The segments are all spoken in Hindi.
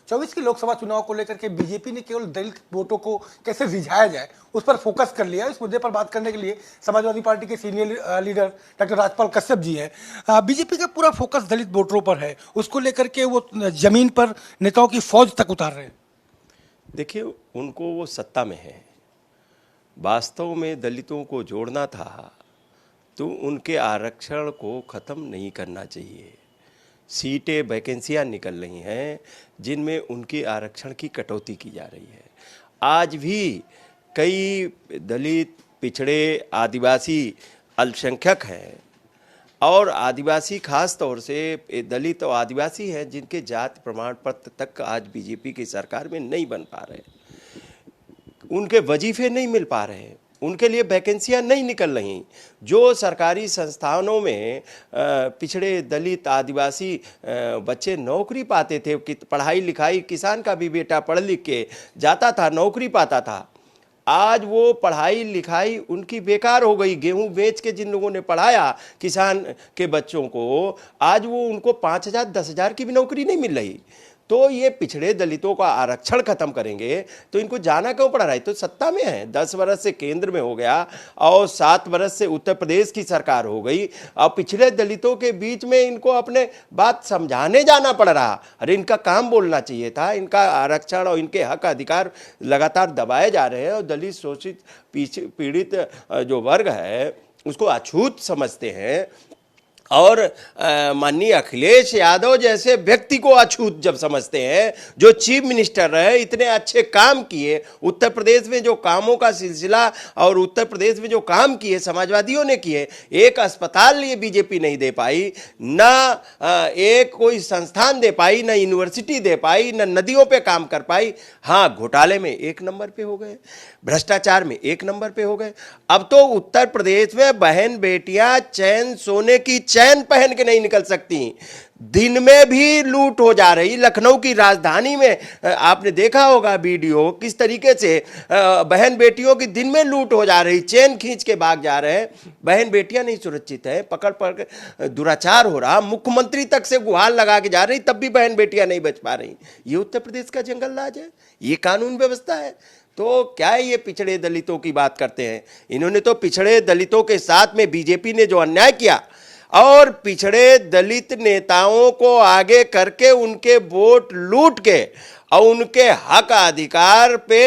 24 के लोकसभा चुनाव को लेकर के बीजेपी ने केवल दलित वोटों को कैसे रिझाया जाए उस पर फोकस कर लिया। इस मुद्दे पर बात करने के लिए समाजवादी पार्टी के senior leader doctor Rajpal Kashyap ji हैं। बीजेपी का पूरा फोकस दलित वोटरों पर है, उसको लेकर के वो जमीन पर नेताओं की फौज तक उतार रहे हैं। देखिए, उनको वो सत्ता में है, वास्तव में दलितों को जोड़ना था तो उनके आरक्षण को ख़त्म नहीं करना चाहिए। सीटें वैकेंसियाँ निकल रही हैं जिनमें उनके आरक्षण की कटौती की जा रही है। आज भी कई दलित, पिछड़े, आदिवासी अल्पसंख्यक हैं और आदिवासी खास तौर से दलित और आदिवासी हैं जिनके जाति प्रमाण पत्र तक आज बीजेपी की सरकार में नहीं बन पा रहे, उनके वजीफे नहीं मिल पा रहे हैं, उनके लिए वैकेंसियां नहीं निकल रही। जो सरकारी संस्थानों में पिछड़े दलित आदिवासी बच्चे नौकरी पाते थे, कि पढ़ाई लिखाई, किसान का भी बेटा पढ़ लिख के जाता था, नौकरी पाता था, आज वो पढ़ाई लिखाई उनकी बेकार हो गई। गेहूं बेच के जिन लोगों ने पढ़ाया किसान के बच्चों को, आज वो उनको 5,000 10,000 की भी नौकरी नहीं मिल रही। तो ये पिछड़े दलितों का आरक्षण खत्म करेंगे तो इनको जाना क्यों पड़ रहा है? तो सत्ता में है, 10 वर्ष से केंद्र में हो गया और 7 वर्ष से उत्तर प्रदेश की सरकार हो गई। अब पिछड़े दलितों के बीच में इनको अपने बात समझाने जाना पड़ रहा। अरे इनका काम बोलना चाहिए था। इनका आरक्षण और इनके हक अधिकार लगातार दबाए जा रहे हैं और दलित शोषित पीड़ित जो वर्ग है उसको अछूत समझते हैं। और माननीय अखिलेश यादव जैसे व्यक्ति को अछूत जब समझते हैं, जो चीफ मिनिस्टर रहे, इतने अच्छे काम किए, उत्तर प्रदेश में जो कामों का सिलसिला और उत्तर प्रदेश में जो काम किए समाजवादियों ने किए, एक अस्पताल ये बीजेपी नहीं दे पाई, ना एक कोई संस्थान दे पाई, ना यूनिवर्सिटी दे पाई, ना नदियों पे काम कर पाई। हाँ, घोटाले में 1 नंबर पे हो गए, भ्रष्टाचार में 1 नंबर पे हो गए। अब तो उत्तर प्रदेश में बहन बेटियां चैन सोने की चैन पहन के नहीं निकल सकती, दिन में भी लूट हो जा रही। लखनऊ की राजधानी में आपने देखा होगा वीडियो, किस तरीके से बहन बेटियों की दिन में लूट हो जा रही, चैन खींच के भाग जा रहे हैं। बहन बेटियां नहीं सुरक्षित है, पकड़ पकड़ दुराचार हो रहा, मुख्यमंत्री तक से गुहार लगा के जा रही, तब भी बहन बेटियां नहीं बच पा रही। ये उत्तर प्रदेश का जंगल राज है, ये कानून व्यवस्था है। तो क्या ये पिछड़े दलितों की बात करते हैं? इन्होंने तो पिछड़े दलितों के साथ में बीजेपी ने जो अन्याय किया और पिछड़े दलित नेताओं को आगे करके उनके वोट लूट के और उनके हक अधिकार पे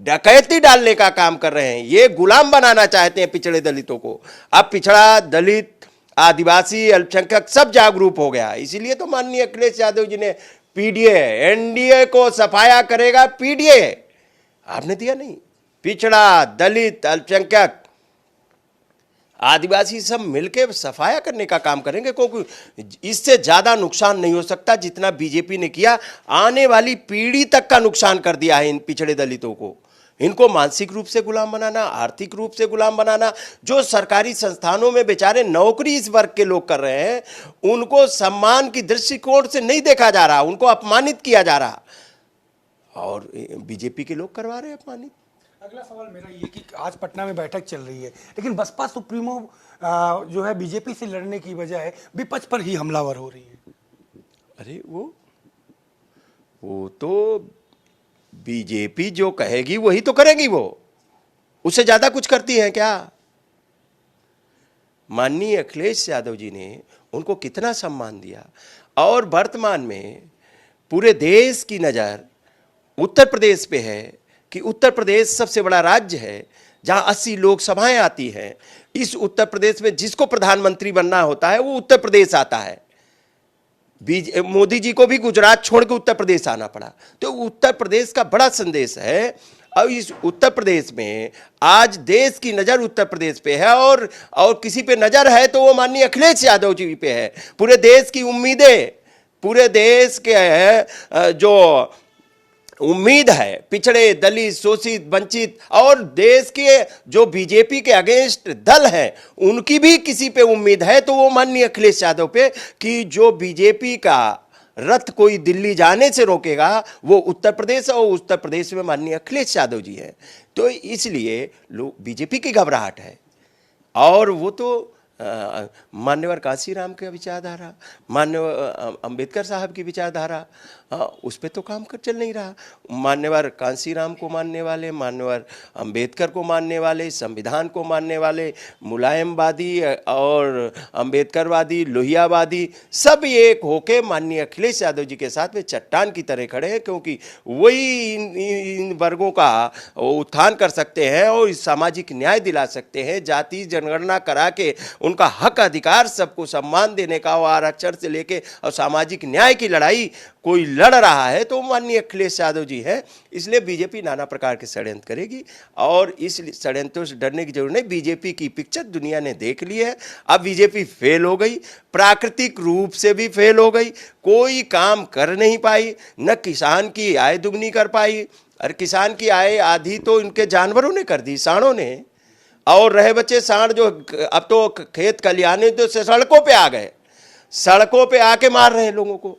डकैती डालने का काम कर रहे हैं। ये गुलाम बनाना चाहते हैं पिछड़े दलितों को। अब पिछड़ा दलित, आदिवासी, अल्पसंख्यक सब जागरूक हो गया। इसीलिए तो माननीय अखिलेश यादव जी ने पीडीए, एनडीए को सफाया करेगा पीडीए आपने दिया नहीं। पिछड़ा, दलित, अल्पसंख्यक, आदिवासी सब मिलकर सफाया करने का काम करेंगे, क्योंकि इससे ज्यादा नुकसान नहीं हो सकता जितना बीजेपी ने किया। आने वाली पीढ़ी तक का नुकसान कर दिया है इन पिछड़े दलितों को। इनको मानसिक रूप से गुलाम बनाना, आर्थिक रूप से गुलाम बनाना। जो सरकारी संस्थानों में बेचारे नौकरी इस वर्ग के लोग कर रहे हैं, उनको सम्मान की दृष्टिकोण से नहीं देखा जा रहा, उनको अपमानित किया जा रहा, और बीजेपी के लोग करवा रहे हैं अपमानित। अगला सवाल मेरा ये कि आज पटना में बैठक चल रही है, लेकिन बसपा सुप्रीमो जो है बीजेपी से लड़ने की बजाय विपक्ष पर ही हमलावर हो रही है। अरे वो तो बीजेपी जो कहेगी वही तो करेगी, वो उससे ज्यादा कुछ करती है क्या? माननीय अखिलेश यादव जी ने उनको कितना सम्मान दिया, और वर्तमान में पूरे देश की नजर उत्तर प्रदेश पे है कि उत्तर प्रदेश सबसे बड़ा राज्य है जहां 80 लोकसभाएं आती हैं। इस उत्तर प्रदेश में जिसको प्रधानमंत्री बनना होता है वो उत्तर प्रदेश आता है। मोदी जी को भी गुजरात छोड़ के उत्तर प्रदेश आना पड़ा। तो उत्तर प्रदेश का बड़ा संदेश है। अब इस उत्तर प्रदेश में आज देश की नजर उत्तर प्रदेश पे है, और किसी पे नजर है तो वो माननीय अखिलेश यादव जी पे है। पूरे देश की उम्मीदें, पूरे देश के जो उम्मीद है, पिछड़े, दलित, शोषित, वंचित और देश के जो बीजेपी के अगेंस्ट दल हैं, उनकी भी किसी पे उम्मीद है तो वो माननीय अखिलेश यादव पे, कि जो बीजेपी का रथ कोई दिल्ली जाने से रोकेगा वो उत्तर प्रदेश, और उत्तर प्रदेश में माननीय अखिलेश यादव जी हैं। तो इसलिए लोग बीजेपी की घबराहट है। और वो तो मान्यवर काशीराम की विचारधारा, मान्यवर अंबेडकर साहब की विचारधारा, हाँ, उस पे तो काम कर चल नहीं रहा। मान्यवर कांसीराम को मानने वाले, मान्यवर अंबेडकर को मानने वाले, संविधान को मानने वाले, मुलायमवादी और अंबेडकरवादी, लोहियावादी सब एक होके माननीय अखिलेश यादव जी के साथ में चट्टान की तरह खड़े हैं, क्योंकि वही इन वर्गों का उत्थान कर सकते हैं और सामाजिक न्याय दिला सकते हैं। जाति जनगणना करा के उनका हक अधिकार, सबको सम्मान देने का और आरक्षण से लेके और सामाजिक न्याय की लड़ाई कोई लड़ रहा है तो माननीय अखिलेश यादव जी है। इसलिए बीजेपी नाना प्रकार के षड्यंत्र करेगी और इस षड्यंत्रों से डरने की जरूरत नहीं। बीजेपी की पिक्चर दुनिया ने देख ली है। अब बीजेपी फेल हो गई, प्राकृतिक रूप से भी फेल हो गई, कोई काम कर नहीं पाई, न किसान की आय दुगनी कर पाई। और किसान की आय आधी तो इनके जानवरों ने कर दी, सांडों ने, और रहे बच्चे सांड जो अब तो खेत खलिहाने तो सड़कों पे आ गए, सड़कों पे आके मार रहे हैं लोगों को।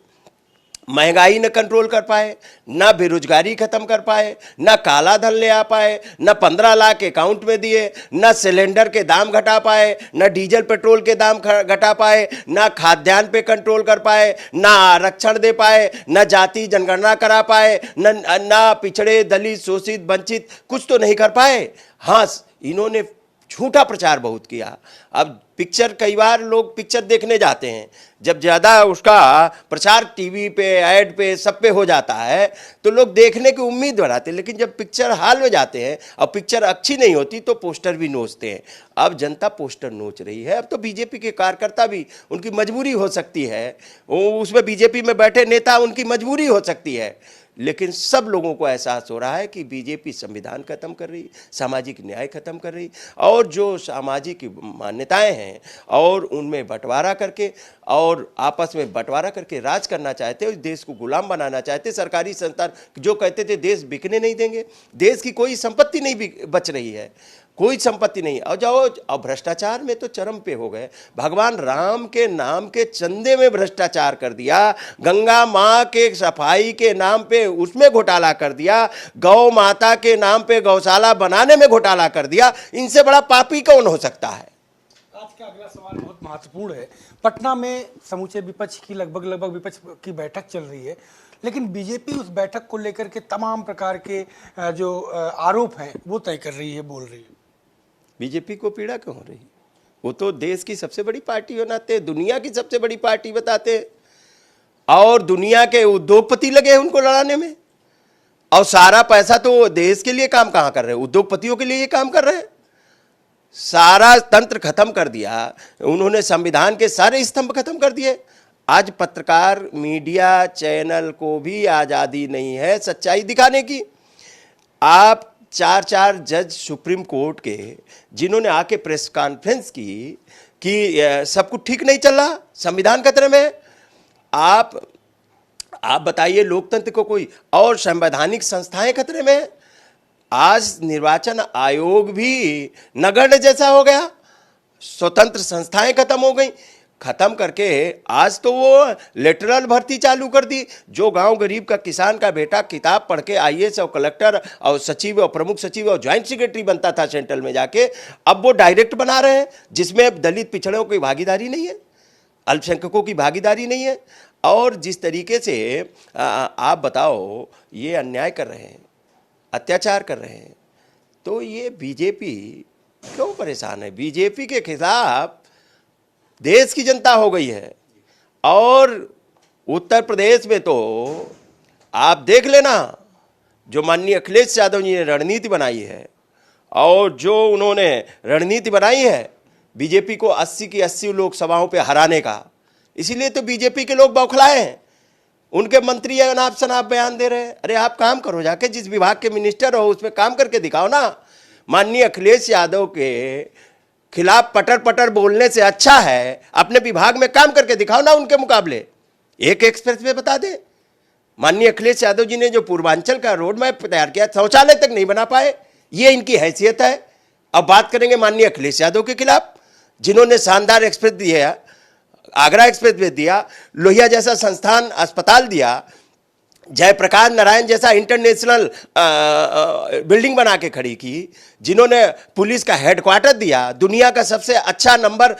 महंगाई न कंट्रोल कर पाए, न बेरोजगारी खत्म कर पाए, न काला धन ले आ पाए, न 15 लाख अकाउंट में दिए, न सिलेंडर के दाम घटा पाए, न डीजल पेट्रोल के दाम घटा पाए, न खाद्यान्न पे कंट्रोल कर पाए, न आरक्षण दे पाए, न जाति जनगणना करा पाए, न पिछड़े दलित शोषित वंचित कुछ तो नहीं कर पाए। हाँ, इन्होंने झूठा प्रचार बहुत किया। अब पिक्चर, कई बार लोग पिक्चर देखने जाते हैं, जब ज़्यादा उसका प्रचार टीवी पे, ऐड पे, सब पे हो जाता है तो लोग देखने की उम्मीद बढ़ाते हैं, लेकिन जब पिक्चर हॉल में जाते हैं और पिक्चर अच्छी नहीं होती तो पोस्टर भी नोचते हैं। अब जनता पोस्टर नोच रही है। अब तो बीजेपी के कार्यकर्ता भी, उनकी मजबूरी हो सकती है, उसमें बीजेपी में बैठे नेता उनकी मजबूरी हो सकती है, लेकिन सब लोगों को एहसास हो रहा है कि बीजेपी संविधान खत्म कर रही, सामाजिक न्याय खत्म कर रही, और जो सामाजिक मान्यताएं हैं और उनमें बंटवारा करके और आपस में बंटवारा करके राज करना चाहते हैं, देश को गुलाम बनाना चाहते हैं। सरकारी संस्थान जो कहते थे देश बिकने नहीं देंगे, देश की कोई संपत्ति नहीं बच रही है, कोई संपत्ति नहीं। और जाओ, अब भ्रष्टाचार में तो चरम पे हो गए। भगवान राम के नाम के चंदे में भ्रष्टाचार कर दिया, गंगा माँ के सफाई के नाम पे उसमें घोटाला कर दिया, गौ माता के नाम पे गौशाला बनाने में घोटाला कर दिया। इनसे बड़ा पापी कौन हो सकता है? आज का अगला सवाल बहुत महत्वपूर्ण है। पटना में समूचे विपक्ष की लगभग विपक्ष की बैठक चल रही है, लेकिन बीजेपी उस बैठक को लेकर के तमाम प्रकार के जो आरोप हैं वो तय कर रही है, बोल रही है। बीजेपी को पीड़ा क्यों हो रही? वो तो देश की सबसे बड़ी पार्टी बनाते, दुनिया की सबसे बड़ी पार्टी बताते, और दुनिया के उद्योगपति लगे हैं उनको लड़ाने में, और सारा पैसा तो देश के लिए काम कहाँ कर रहे हैं? उद्योगपतियों के लिए ये काम कर रहे हैं। सारा तंत्र खत्म कर दिया उन्होंने, संविधान के सारे स्तंभ खत्म कर दिए। आज पत्रकार, मीडिया, चैनल को भी आज़ादी नहीं है सच्चाई दिखाने की। आप 4 जज सुप्रीम कोर्ट के, जिन्होंने आके प्रेस कॉन्फ्रेंस की कि सब कुछ ठीक नहीं चल रहा, संविधान खतरे में। आप बताइए, लोकतंत्र को कोई और संवैधानिक संस्थाएं खतरे में। आज निर्वाचन आयोग भी नगण्य जैसा हो गया, स्वतंत्र संस्थाएं खत्म हो गई। खत्म करके आज तो वो लेटरल भर्ती चालू कर दी। जो गांव गरीब का, किसान का बेटा किताब पढ़ के आईएएस और कलेक्टर और सचिव और प्रमुख सचिव और ज्वाइंट सेक्रेटरी बनता था सेंट्रल में जाके, अब वो डायरेक्ट बना रहे हैं, जिसमें दलित पिछड़ों की भागीदारी नहीं है, अल्पसंख्यकों की भागीदारी नहीं है। और जिस तरीके से आप बताओ, ये अन्याय कर रहे हैं, अत्याचार कर रहे हैं, तो ये बीजेपी क्यों परेशान है? बीजेपी के खिलाफ देश की जनता हो गई है। और उत्तर प्रदेश में तो आप देख लेना, जो माननीय अखिलेश यादव जी ने रणनीति बनाई है, और जो उन्होंने रणनीति बनाई है बीजेपी को 80 की 80 लोकसभाओं पे हराने का, इसीलिए तो बीजेपी के लोग बौखलाए हैं। उनके मंत्री अनाप शनाप बयान दे रहे हैं। अरे आप काम करो, जाके जिस विभाग के मिनिस्टर हो उसमें काम करके दिखाओ ना। माननीय अखिलेश यादव के खिलाफ पटर पटर बोलने से अच्छा है अपने विभाग में काम करके दिखाओ ना उनके मुकाबले। एक एक्सप्रेस वे बता दे। माननीय अखिलेश यादव जी ने जो पूर्वांचल का रोड मैप तैयार किया, शौचालय तक नहीं बना पाए, ये इनकी हैसियत है। अब बात करेंगे माननीय अखिलेश यादव के खिलाफ, जिन्होंने शानदार एक्सप्रेस दिया, आगरा एक्सप्रेस वे दिया, लोहिया जैसा संस्थान अस्पताल दिया, जयप्रकाश नारायण जैसा इंटरनेशनल बिल्डिंग बना के खड़ी की, जिन्होंने पुलिस का हेडक्वार्टर दिया, दुनिया का सबसे अच्छा नंबर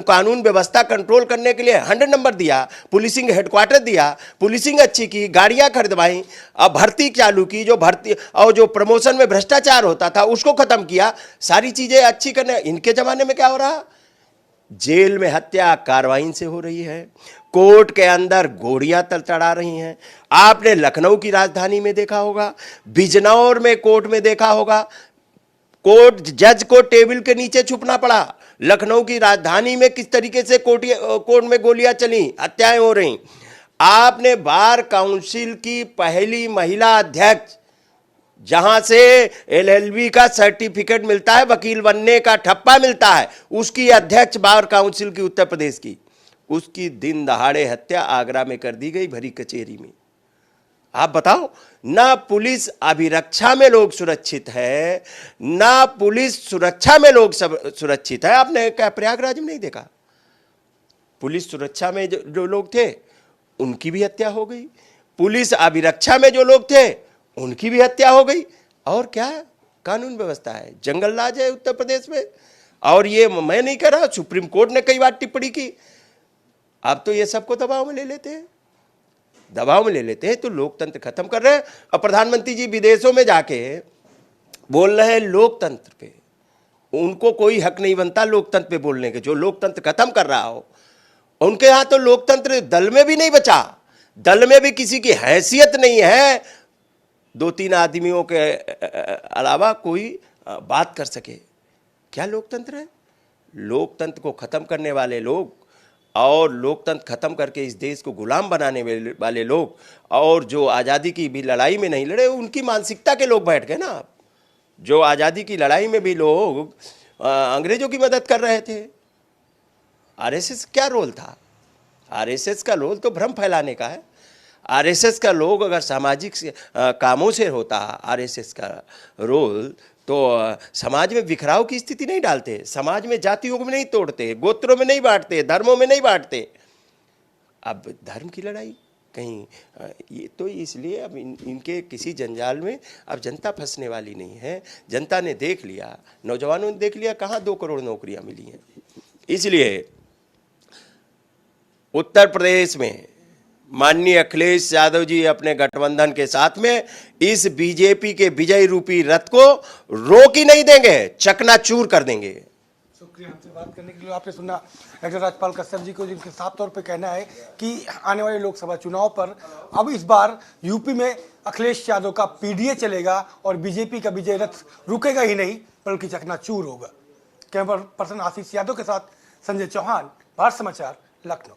कानून व्यवस्था कंट्रोल करने के लिए 100 नंबर दिया, पुलिसिंग हेडक्वार्टर दिया, पुलिसिंग अच्छी की, गाड़ियां खरीदवाई, अब भर्ती चालू की, जो भर्ती और जो प्रमोशन में भ्रष्टाचार होता था उसको खत्म किया, सारी चीजें अच्छी करने। इनके जमाने में क्या हो रहा? जेल में हत्या कार्रवाई से हो रही है, कोर्ट के अंदर गोलियां तड़तड़ा रही हैं। आपने लखनऊ की राजधानी में देखा होगा, बिजनौर में कोर्ट में देखा होगा, कोर्ट जज को टेबल के नीचे छुपना पड़ा। लखनऊ की राजधानी में किस तरीके से कोर्ट में गोलियां चली, हत्याएं हो रही। आपने बार काउंसिल की पहली महिला अध्यक्ष, जहां से एलएलबी का सर्टिफिकेट मिलता है, वकील बनने का ठप्पा मिलता है, उसकी अध्यक्ष बार काउंसिल की उत्तर प्रदेश की, उसकी दिन दहाड़े हत्या आगरा में कर दी गई, भरी कचेरी में। आप बताओ, ना पुलिस अभिरक्षा में लोग सुरक्षित है, ना पुलिस सुरक्षा में लोग सुरक्षित है। आपने क्या प्रयागराज में नहीं देखा? पुलिस सुरक्षा में जो लोग थे उनकी भी हत्या हो गई, पुलिस अभिरक्षा में जो लोग थे उनकी भी हत्या हो गई। और क्या है? कानून व्यवस्था है, जंगल राज है उत्तर प्रदेश में। और ये मैं नहीं कह रहा, सुप्रीम कोर्ट ने कई बार टिप्पणी की। अब तो ये सबको दबाव में ले लेते हैं, दबाव में ले लेते हैं, तो लोकतंत्र खत्म कर रहे हैं। और प्रधानमंत्री जी विदेशों में जाके बोल रहे हैं लोकतंत्र पे, उनको कोई हक नहीं बनता लोकतंत्र पे बोलने के। जो लोकतंत्र खत्म कर रहा हो, उनके यहां तो लोकतंत्र दल में भी नहीं बचा, दल में भी किसी की हैसियत नहीं है 2-3 आदमियों के अलावा कोई बात कर सके। क्या लोकतंत्र है? लोकतंत्र को खत्म करने वाले लोग और लोकतंत्र खत्म करके इस देश को गुलाम बनाने वाले लोग, और जो आज़ादी की भी लड़ाई में नहीं लड़े, उनकी मानसिकता के लोग बैठ गए ना। जो आज़ादी की लड़ाई में भी लोग अंग्रेजों की मदद कर रहे थे। आरएसएस क्या रोल था? आरएसएस का रोल तो भ्रम फैलाने का है। आरएसएस का लोग अगर सामाजिक कामों से होता आरएसएस का रोल, तो समाज में बिखराव की स्थिति नहीं डालते, समाज में जातियों में नहीं तोड़ते, गोत्रों में नहीं बांटते, धर्मों में नहीं बांटते। अब धर्म की लड़ाई कहीं ये तो इसलिए अब इनके किसी जंजाल में अब जनता फंसने वाली नहीं है। जनता ने देख लिया, नौजवानों ने देख लिया कहाँ 2 करोड़ नौकरियां मिली हैं। इसलिए उत्तर प्रदेश में माननीय अखिलेश यादव जी अपने गठबंधन के साथ में इस बीजेपी के विजय रूपी रथ को रोक ही नहीं देंगे, चकनाचूर कर देंगे। शुक्रिया हमसे बात करने के लिए। आपने सुना डॉक्टर राजपाल कश्यप जी को, जिनके साफ तौर पे कहना है कि आने वाले लोकसभा चुनाव पर अब इस बार यूपी में अखिलेश यादव का पीडीए चलेगा और बीजेपी का विजय रथ रुकेगा ही नहीं बल्कि चकनाचूर होगा। कैमरा पर्सन आशीष यादव के साथ संजय चौहान, भारत समाचार, लखनऊ।